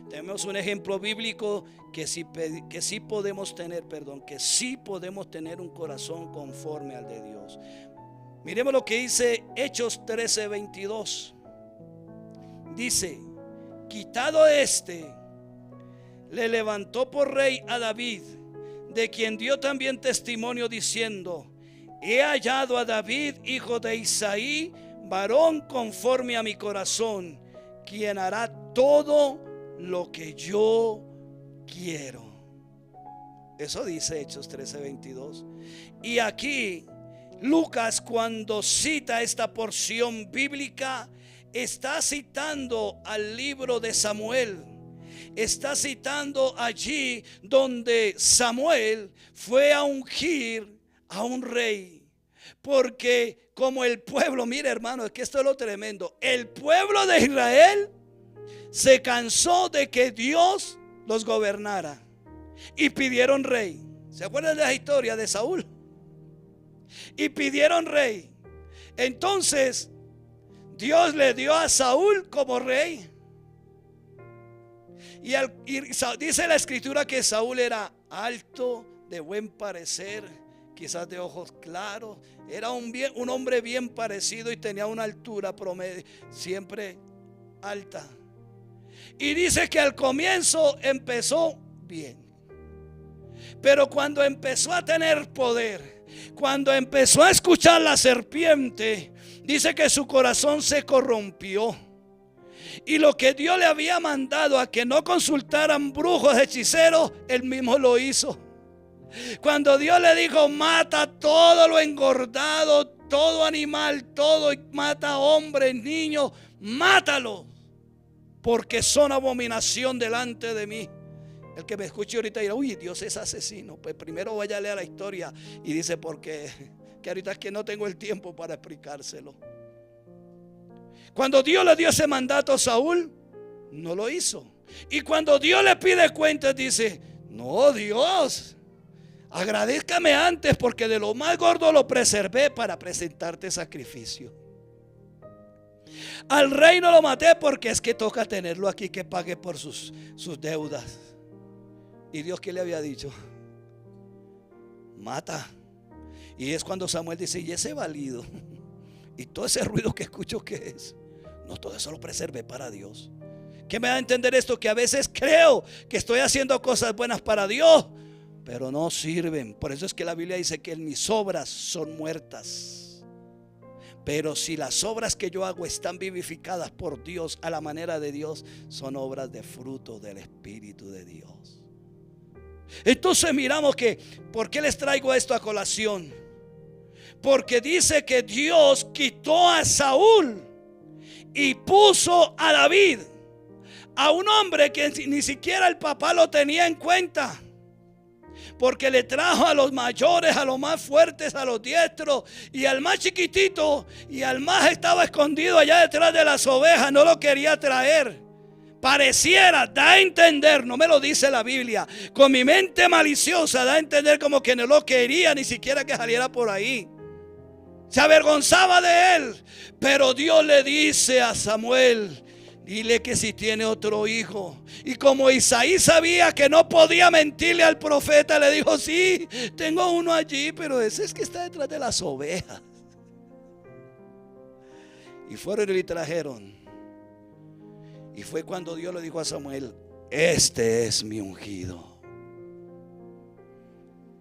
Tenemos un ejemplo bíblico que sí podemos tener un corazón conforme al de Dios. Miremos lo que dice Hechos 13:22. Dice: quitado le levantó por rey a David, de quien dio también testimonio diciendo: he hallado a David, hijo de Isaí, varón conforme a mi corazón, quien hará todo lo que yo quiero. Eso dice Hechos 13:22. Y aquí Lucas, cuando cita esta porción bíblica, está citando al libro de Samuel. Está citando allí donde Samuel fue a ungir a un rey. Porque como el pueblo, mire hermano, es que esto es lo tremendo. El pueblo de Israel se cansó de que Dios los gobernara y pidieron rey. ¿Se acuerdan de la historia de Saúl? Y pidieron rey. Entonces Dios le dio a Saúl como rey. Y dice la Escritura que Saúl era alto, de buen parecer, quizás de ojos claros. Era un hombre bien parecido y tenía una altura promedio, siempre alta. Y dice que al comienzo empezó bien, pero cuando empezó a tener poder, cuando empezó a escuchar la serpiente, dice que su corazón se corrompió. Y lo que Dios le había mandado a que no consultaran brujos, hechiceros, él mismo lo hizo. Cuando Dios le dijo: mata todo lo engordado, todo animal, todo, mata hombres, niños, mátalos, porque son abominación delante de mí. El que me escuche ahorita dirá: uy, Dios es asesino. Pues primero vaya a leer la historia y dice: porque que ahorita es que no tengo el tiempo para explicárselo. Cuando Dios le dio ese mandato a Saúl, no lo hizo. Y cuando Dios le pide cuentas, dice: no, Dios, agradézcame antes, porque de lo más gordo lo preservé para presentarte sacrificio. Al rey no lo maté porque es que toca tenerlo aquí, que pague por sus deudas. Y Dios, ¿qué le había dicho? Mata. Y es cuando Samuel dice: y ese balido y todo ese ruido que escucho, ¿qué es? No, todo eso lo preservé para Dios. ¿Qué me da a entender esto? Que a veces creo que estoy haciendo cosas buenas para Dios, pero no sirven. Por eso es que la Biblia dice que mis obras son muertas. Pero si las obras que yo hago están vivificadas por Dios a la manera de Dios, son obras de fruto del Espíritu de Dios. Entonces miramos que, ¿por qué les traigo esto a colación? Porque dice que Dios quitó a Saúl y puso a David, a un hombre que ni siquiera el papá lo tenía en cuenta, porque le trajo a los mayores, a los más fuertes, a los diestros, y al más chiquitito y al más estaba escondido allá detrás de las ovejas, no lo quería traer. Pareciera, da a entender, no me lo dice la Biblia, con mi mente maliciosa da a entender como que no lo quería ni siquiera que saliera por ahí. Se avergonzaba de él. Pero Dios le dice a Samuel: Dile que si tiene otro hijo. Y como Isaí sabía que no podía mentirle al profeta, le dijo: sí, tengo uno allí, pero ese es que está detrás de las ovejas. Y fueron y le trajeron. Y fue cuando Dios le dijo a Samuel: este es mi ungido.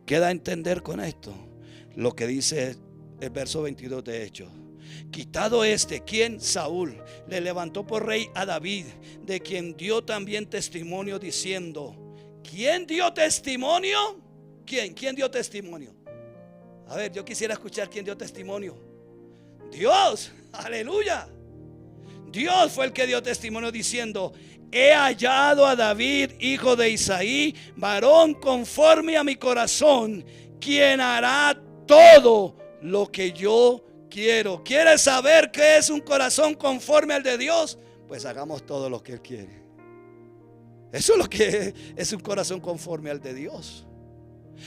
¿Qué da a entender con esto? Lo que dice el verso 22 de Hechos. Quitado este, ¿quién? Saúl, le levantó por rey a David, de quien dio también testimonio diciendo. ¿Quién dio testimonio? ¿Quién dio testimonio? A ver, yo quisiera escuchar quién dio testimonio. Dios, aleluya. Dios fue el que dio testimonio diciendo: he hallado a David, hijo de Isaí, varón conforme a mi corazón, quien hará todo lo que yo quiero. ¿Quieres saber qué es un corazón conforme al de Dios? Pues hagamos todo lo que Él quiere. Eso es lo que es un corazón conforme al de Dios.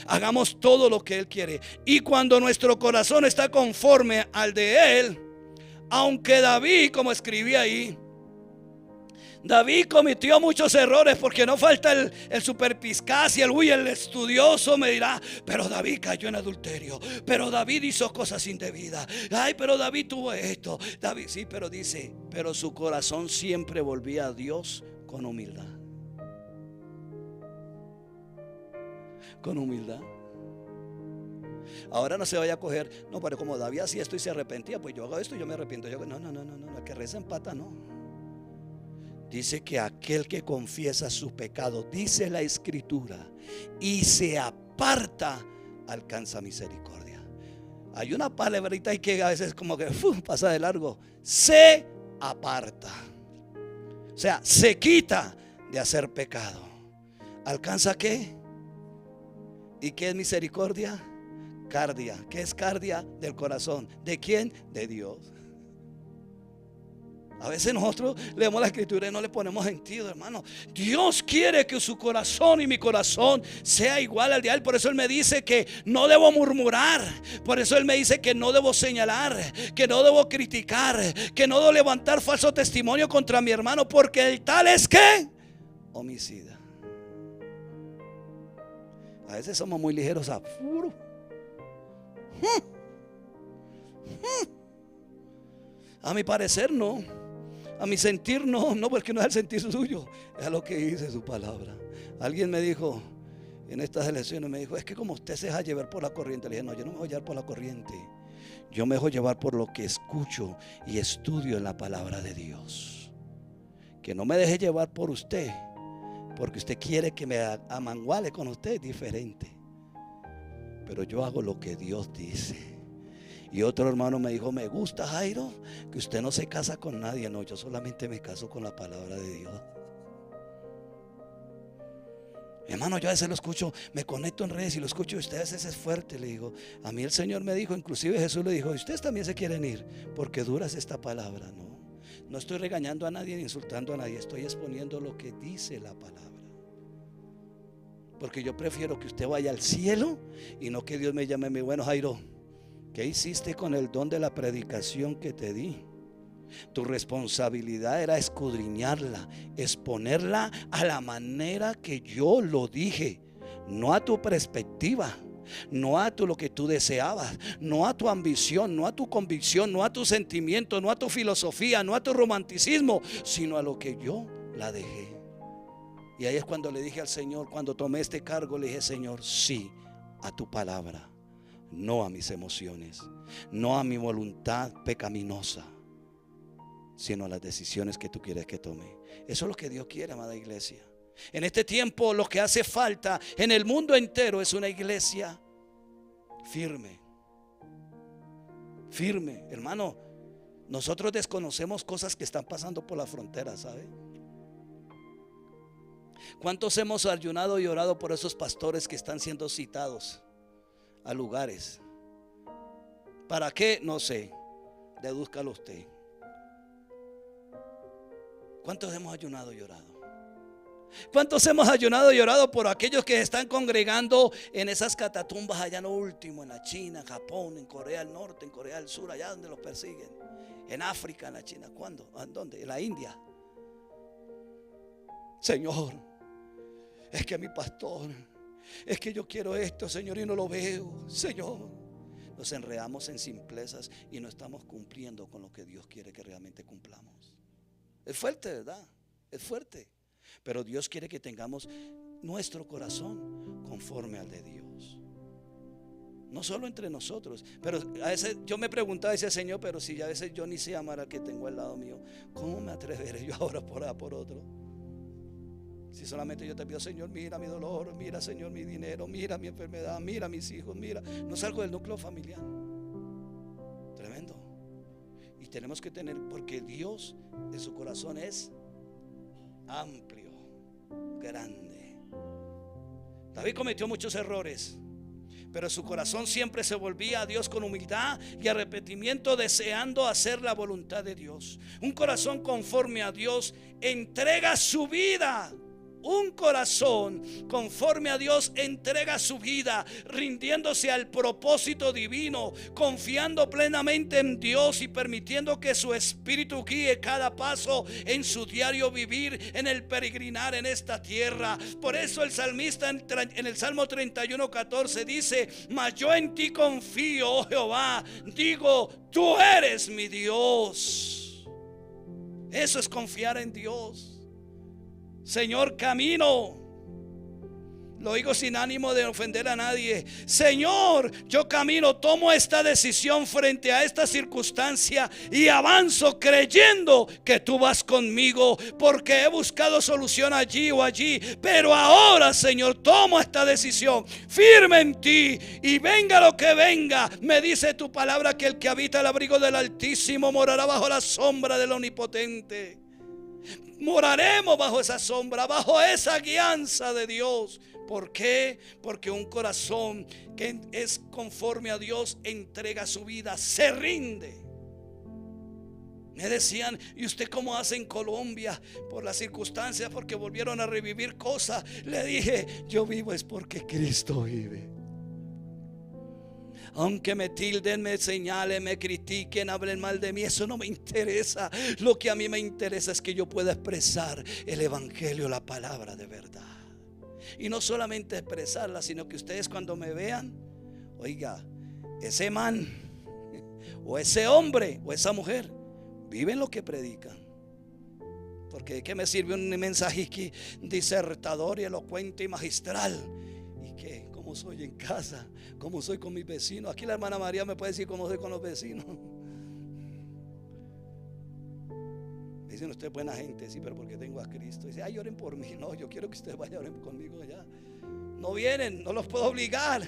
Hagamos todo lo que Él quiere. Y cuando nuestro corazón está conforme al de Él, aunque David, como escribí ahí, David cometió muchos errores, porque no falta el superpiscaz y el estudioso me dirá: pero David cayó en adulterio, pero David hizo cosas indebidas, ay, pero David tuvo esto. David, sí, pero dice, pero su corazón siempre volvía a Dios con humildad. Con humildad. Ahora no se vaya a coger: no, pero como David hacía esto y se arrepentía, pues yo hago esto y yo me arrepiento. No, que reza en pata, no. Dice que aquel que confiesa su pecado, dice la Escritura, y se aparta, alcanza misericordia. Hay una palabrita ahí que a veces como que pasa de largo. Se aparta, o sea, se quita de hacer pecado. ¿Alcanza qué? ¿Y qué es misericordia? Cardia. ¿Qué es cardia? Del corazón. ¿De quién? De Dios. A veces nosotros leemos la Escritura y no le ponemos sentido, hermano. Dios quiere que su corazón y mi corazón sea igual al de Él. Por eso Él me dice que no debo murmurar. Por eso Él me dice que no debo señalar, que no debo criticar, que no debo levantar falso testimonio contra mi hermano, porque el tal es ¿qué? Homicida. A veces somos muy ligeros a puro. A mi parecer no. A mi sentir no, porque no es el sentir suyo, es lo que dice su palabra. Alguien me dijo en estas elecciones, me dijo: es que como usted se deja llevar por la corriente. Le dije: no, yo no me voy a llevar por la corriente. Yo me dejo llevar por lo que escucho y estudio en la palabra de Dios. Que no me deje llevar por usted, porque usted quiere que me amanguale con usted, es diferente. Pero yo hago lo que Dios dice. Y otro hermano me dijo: me gusta, Jairo, que usted no se casa con nadie. No, yo solamente me caso con la palabra de Dios. Hermano, yo a veces lo escucho, me conecto en redes y lo escucho, y usted a veces es fuerte. Le digo: a mí el Señor me dijo, inclusive Jesús le dijo: ustedes también se quieren ir, porque dura es esta palabra. No estoy regañando a nadie ni insultando a nadie, estoy exponiendo lo que dice la palabra. Porque yo prefiero que usted vaya al cielo y no que Dios me llame: bueno, Jairo, ¿qué hiciste con el don de la predicación que te di? Tu responsabilidad era escudriñarla, exponerla a la manera que yo lo dije, no a tu perspectiva, no a lo que tú deseabas, no a tu ambición, no a tu convicción, no a tu sentimiento, no a tu filosofía, no a tu romanticismo, sino a lo que yo la dejé. Y ahí es cuando le dije al Señor, cuando tomé este cargo, le dije: Señor, sí a tu palabra, no a mis emociones, no a mi voluntad pecaminosa, sino a las decisiones que tú quieres que tome. Eso es lo que Dios quiere, amada iglesia. En este tiempo lo que hace falta en el mundo entero es una iglesia firme. Firme, hermano. Nosotros desconocemos cosas que están pasando por la frontera, ¿sabe? ¿Cuántos hemos ayunado y orado por esos pastores que están siendo citados a lugares? ¿Para qué? No sé. Dedúzcalo usted. ¿Cuántos hemos ayunado y orado? ¿Cuántos hemos ayunado y orado por aquellos que están congregando en esas catatumbas allá en lo último, en la China, en Japón, en Corea del Norte, en Corea del Sur, allá donde los persiguen, en África, en la China? ¿Cuándo? ¿En dónde? En la India. Señor, es que mi pastor, es que yo quiero esto, Señor, y no lo veo, Señor. Nos enredamos en simplezas y no estamos cumpliendo con lo que Dios quiere que realmente cumplamos. Es fuerte, ¿verdad? Es fuerte. Pero Dios quiere que tengamos nuestro corazón conforme al de Dios. No solo entre nosotros. Pero a veces yo me preguntaba, decía, Señor, pero si a veces yo ni sé amar al que tengo al lado mío, ¿cómo me atreveré yo ahora por otro? Si solamente yo te pido, Señor, mira mi dolor, mira, Señor, mi dinero, mira mi enfermedad, mira mis hijos, mira. No salgo del núcleo familiar. Tremendo. Y tenemos que tener, porque Dios en su corazón es amplio, grande. David cometió muchos errores, pero su corazón siempre se volvía a Dios con humildad y arrepentimiento, deseando hacer la voluntad de Dios. Un corazón conforme a Dios entrega su vida. Un corazón conforme a Dios entrega su vida, rindiéndose al propósito divino, confiando plenamente en Dios y permitiendo que su espíritu guíe cada paso en su diario vivir, en el peregrinar en esta tierra. Por eso el salmista en el Salmo 31:14 dice: mas yo en ti confío, oh Jehová, digo, tú eres mi Dios. Eso es confiar en Dios. Señor, camino. Lo digo sin ánimo de ofender a nadie. Señor, yo camino, tomo esta decisión frente a esta circunstancia y avanzo creyendo que tú vas conmigo, porque he buscado solución allí o allí. Pero ahora, Señor, tomo esta decisión firme en ti, y venga lo que venga. Me dice tu palabra que el que habita el abrigo del Altísimo morará bajo la sombra del Omnipotente. Moraremos bajo esa sombra, bajo esa guianza de Dios. ¿Por qué? Porque un corazón que es conforme a Dios entrega su vida, se rinde. Me decían, ¿y usted cómo hace en Colombia? Por las circunstancias, porque volvieron a revivir cosas. Le dije, yo vivo es porque Cristo vive. Aunque me tilden, me señalen, me critiquen, hablen mal de mí, eso no me interesa. Lo que a mí me interesa es que yo pueda expresar el evangelio, la palabra de verdad. Y no solamente expresarla, sino que ustedes cuando me vean, oiga, ese man o ese hombre o esa mujer viven lo que predican. Porque ¿de qué me sirve un mensaje disertador y elocuente y magistral? ¿Y qué? ¿Cómo soy en casa? ¿Cómo soy con mis vecinos? Aquí la hermana María me puede decir cómo soy con los vecinos. Dicen ustedes buena gente, sí, pero porque tengo a Cristo. Dice, ay, oren por mí. No, yo quiero que ustedes vayan a orar conmigo allá. No vienen, no los puedo obligar.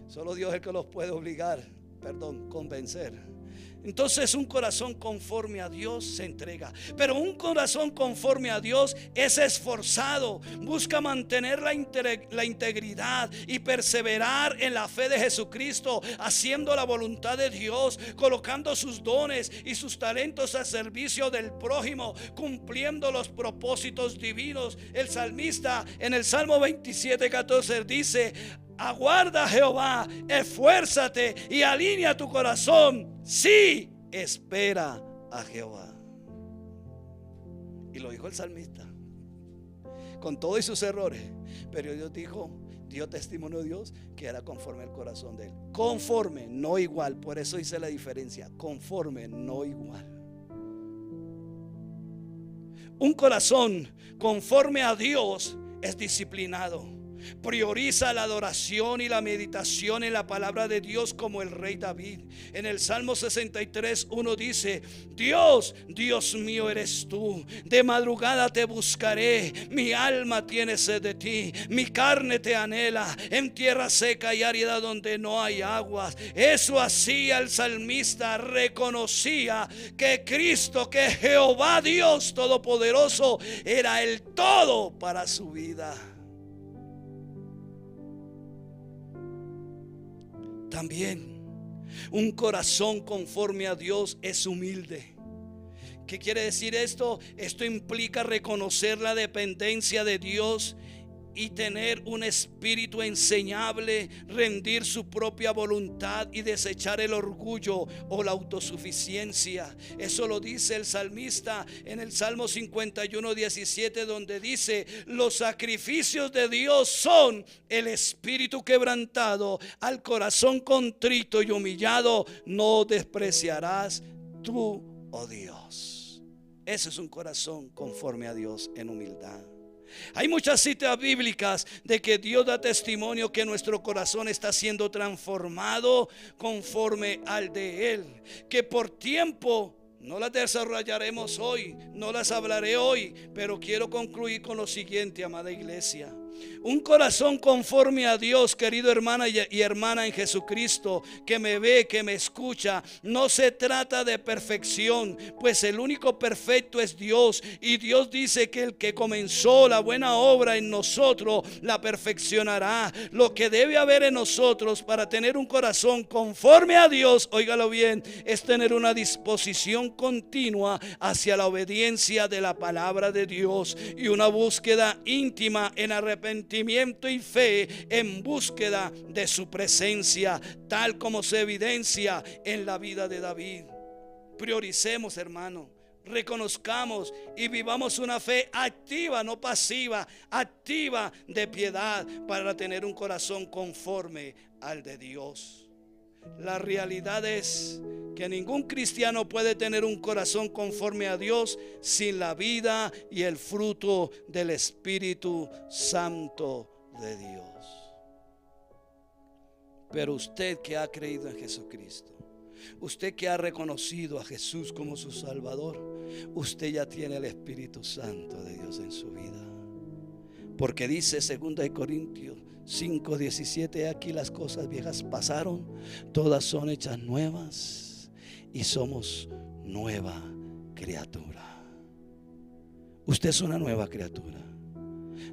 Solo Dios es el que los puede obligar. Perdón, convencer. Entonces un corazón conforme a Dios se entrega. Pero un corazón conforme a Dios es esforzado, busca mantener la integridad y perseverar en la fe de Jesucristo, haciendo la voluntad de Dios, colocando sus dones y sus talentos al servicio del prójimo, cumpliendo los propósitos divinos. El salmista en el Salmo 27:14 dice: aguarda a Jehová, esfuérzate y alinea tu corazón. Sí, espera a Jehová. Y lo dijo el salmista, con todos sus errores. Pero Dios dijo, dio testimonio a Dios que era conforme al corazón de él. Conforme, no igual. Por eso hice la diferencia. Conforme, no igual. Un corazón conforme a Dios es disciplinado. Prioriza la adoración y la meditación en la palabra de Dios, como el rey David. En el Salmo 63:1 dice: Dios, Dios mío eres tú, de madrugada te buscaré, mi alma tiene sed de ti, mi carne te anhela en tierra seca y árida donde no hay aguas. Eso hacía el salmista, reconocía que Cristo, que Jehová Dios Todopoderoso era el todo para su vida. También un corazón conforme a Dios es humilde. ¿Qué quiere decir esto? Esto implica reconocer la dependencia de Dios y tener un espíritu enseñable, rendir su propia voluntad y desechar el orgullo o la autosuficiencia. Eso lo dice el salmista en el Salmo 51:17, donde dice: los sacrificios de Dios son el espíritu quebrantado, al corazón contrito y humillado no despreciarás tú, oh Dios. Ese es un corazón conforme a Dios en humildad. Hay muchas citas bíblicas de que Dios da testimonio que nuestro corazón está siendo transformado conforme al de Él, que por tiempo no las desarrollaremos hoy, no las hablaré hoy, pero quiero concluir con lo siguiente, amada iglesia. Un corazón conforme a Dios, querido hermana y hermana en Jesucristo, que me ve, que me escucha, no se trata de perfección, pues el único perfecto es Dios. Y Dios dice que el que comenzó la buena obra en nosotros la perfeccionará. Lo que debe haber en nosotros para tener un corazón conforme a Dios, óigalo bien, es tener una disposición continua hacia la obediencia de la palabra de Dios y una búsqueda íntima en arrepentimiento y fe, en búsqueda de su presencia, tal como se evidencia en la vida de David. Prioricemos, hermano, reconozcamos y vivamos una fe activa, no pasiva, activa de piedad, para tener un corazón conforme al de Dios. La realidad es que ningún cristiano puede tener un corazón conforme a Dios sin la vida y el fruto del Espíritu Santo de Dios. Pero usted que ha creído en Jesucristo, usted que ha reconocido a Jesús como su Salvador, usted ya tiene el Espíritu Santo de Dios en su vida. Porque dice 2 Corintios 5:17: aquí las cosas viejas pasaron, todas son hechas nuevas y somos nueva criatura. Usted es una nueva criatura.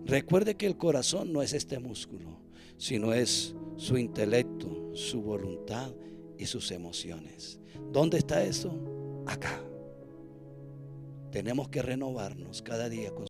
Recuerde que el corazón no es este músculo, sino es su intelecto, su voluntad y sus emociones. ¿Dónde está eso? Acá. Tenemos que renovarnos cada día con